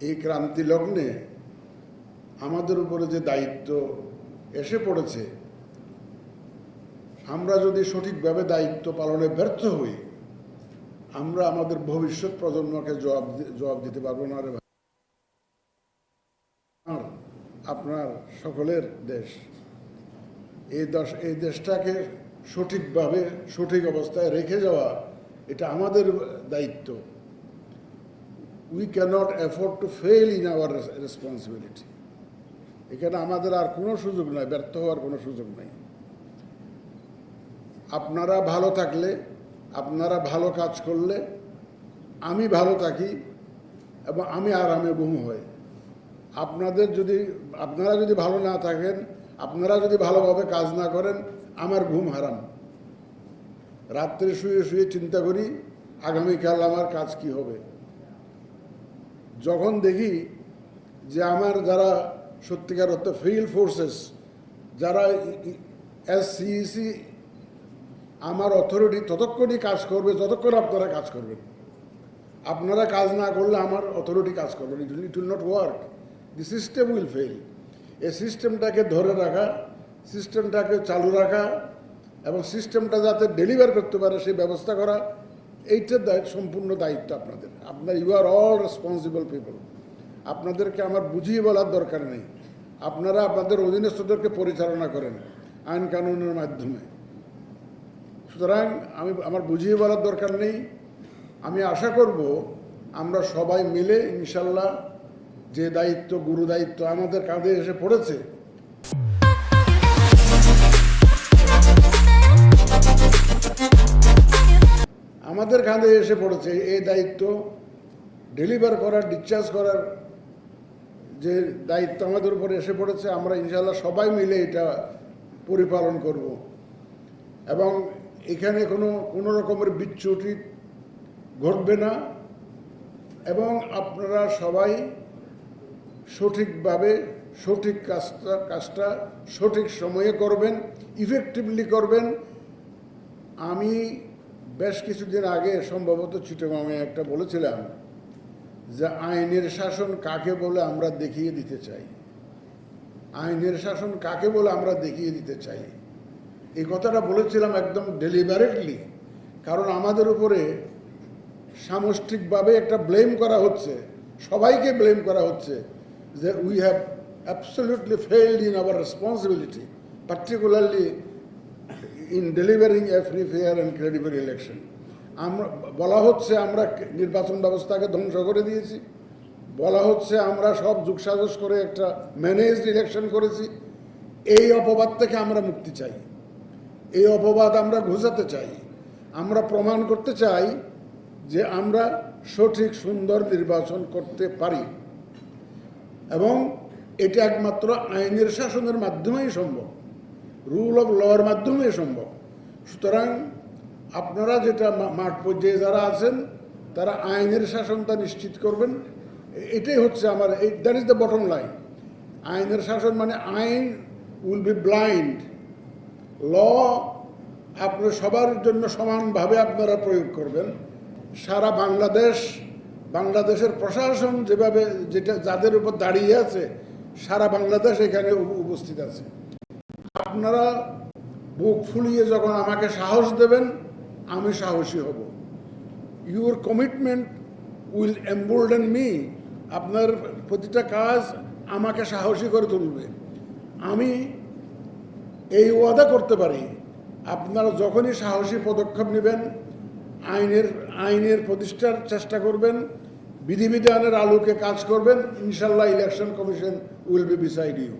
এই ক্রান্তি লগ্নে আমাদের উপরে যে দায়িত্ব এসে পড়েছে, আমরা যদি সঠিকভাবে দায়িত্ব পালনে ব্যর্থ হই, আমরা আমাদের ভবিষ্যৎ প্রজন্মকে জবাব দিতে পারবো না। রে ভাই, আপনার সকলের দেশ, এই দেশটাকে সঠিকভাবে সঠিক অবস্থায় রেখে যাওয়া, এটা আমাদের দায়িত্ব। We cannot afford to fail in our responsibility. এখানে আমাদের আর কোনো সুযোগ নাই, ব্যর্থ হওয়ার কোনো সুযোগ নাই। আপনারা ভালো থাকলে, আপনারা ভালো কাজ করলে আমি ভালো থাকি এবং আমি আরামে ঘুম হয়। আপনারা যদি ভালো না থাকেন, আপনারা যদি ভালোভাবে কাজ না করেন, আমার ঘুম হারাম। রাত্রে শুয়ে শুয়ে চিন্তা করি আগামীকাল আমার কাজ কি হবে। যখন দেখি যে আমার যারা সত্যিকার অর্থে ফিল্ড ফোর্সেস, যারা SCEC আমার অথরিটি ততক্ষণই কাজ করবে যতক্ষণ আপনারা কাজ করবেন। আপনারা কাজ না করলে আমার অথরিটি কাজ করবে, it will not work, the system will fail. এই সিস্টেমটাকে ধরে রাখা, সিস্টেমটাকে চালু রাখা এবং সিস্টেমটা যাতে ডেলিভার করতে পারে সেই ব্যবস্থা করা, এইটার সম্পূর্ণ দায়িত্ব আপনাদের। You are all responsible people. আপনাদেরকে আমার বুঝিয়ে বলার দরকার নেই। আপনারা আপনাদের অধীনস্থদেরকে পরিচালনা করেন আইন কানুনের মাধ্যমে। সুতরাং আমার বুঝিয়ে বলার দরকার নেই। আমি আশা করব আমরা সবাই মিলে ইনশাল্লাহ যে দায়িত্ব, গুরু দায়িত্ব আমাদের কাঁধে এসে পড়েছে, এই দায়িত্ব ডেলিভার করার, ডিসচার্জ করার যে দায়িত্ব আমাদের উপরে এসে পড়েছে, আমরা ইনশাল্লাহ সবাই মিলে এটা পরিপালন করব এবং এখানে কোনো রকমের বিচ্যুতি ঘটবে না এবং আপনারা সবাই সঠিকভাবে সঠিক কাজটা সঠিক সময়ে করবেন, ইফেক্টিভলি করবেন। আমি বেশ কিছুদিন আগে সম্ভবত চিটাগাংয়ে একটা বলেছিলাম যে আইনের শাসন কাকে বলে আমরা দেখিয়ে দিতে চাই। আইনের শাসন কাকে বলে আমরা দেখিয়ে দিতে চাই, এই কথাটা বলেছিলাম একদম ডেলিবারেটলি। কারণ আমাদের উপরে সামষ্টিকভাবে একটা ব্লেম করা হচ্ছে, সবাইকে ব্লেম করা হচ্ছে যে we have absolutely failed in our responsibility, particularly in delivering A free, fair and credible election. বলা হচ্ছে আমরা নির্বাচন ব্যবস্থাকে ধ্বংস করে দিয়েছি, বলা হচ্ছে আমরা সব যুগসাজশ করে একটা ম্যানেজড ইলেকশন করেছি। এই অপবাদ থেকে আমরা মুক্তি চাই, এই অপবাদ আমরা ঘোচাতে চাই। আমরা প্রমাণ করতে চাই যে আমরা সঠিক সুন্দর নির্বাচন করতে পারি এবং এটা একমাত্র আইনের শাসনের মাধ্যমেই সম্ভব, রুল অফ লর মাধ্যমেই সম্ভব। সুতরাং আপনারা যেটা মাঠ পর্যায়ে যারা আছেন তারা আইনের শাসনটা নিশ্চিত করবেন। এটাই হচ্ছে আমার, that is the bottom line. আইনের শাসন মানে আইন উইল বি ব্লাইন্ড, ল আপনার সবার জন্য সমানভাবে আপনারা প্রয়োগ করবেন। সারা বাংলাদেশের প্রশাসন যেভাবে যাদের উপর দাঁড়িয়ে আছে, সারা বাংলাদেশ এখানে উপস্থিত আছে। আপনারা বুক ফুলিয়ে যখন আমাকে সাহস দেবেন, আমি সাহসী হব। Your commitment will embolden me. আপনার প্রতিটা কাজ আমাকে সাহসী করে তুলবে। আমি এই ওয়াদা করতে পারি, আপনারা যখনই সাহসী পদক্ষেপ নেবেন, আইনের প্রতিষ্ঠার চেষ্টা করবেন, বিধিবিধানের আলোকে কাজ করবেন, ইনশাল্লাহ election commission will be beside you.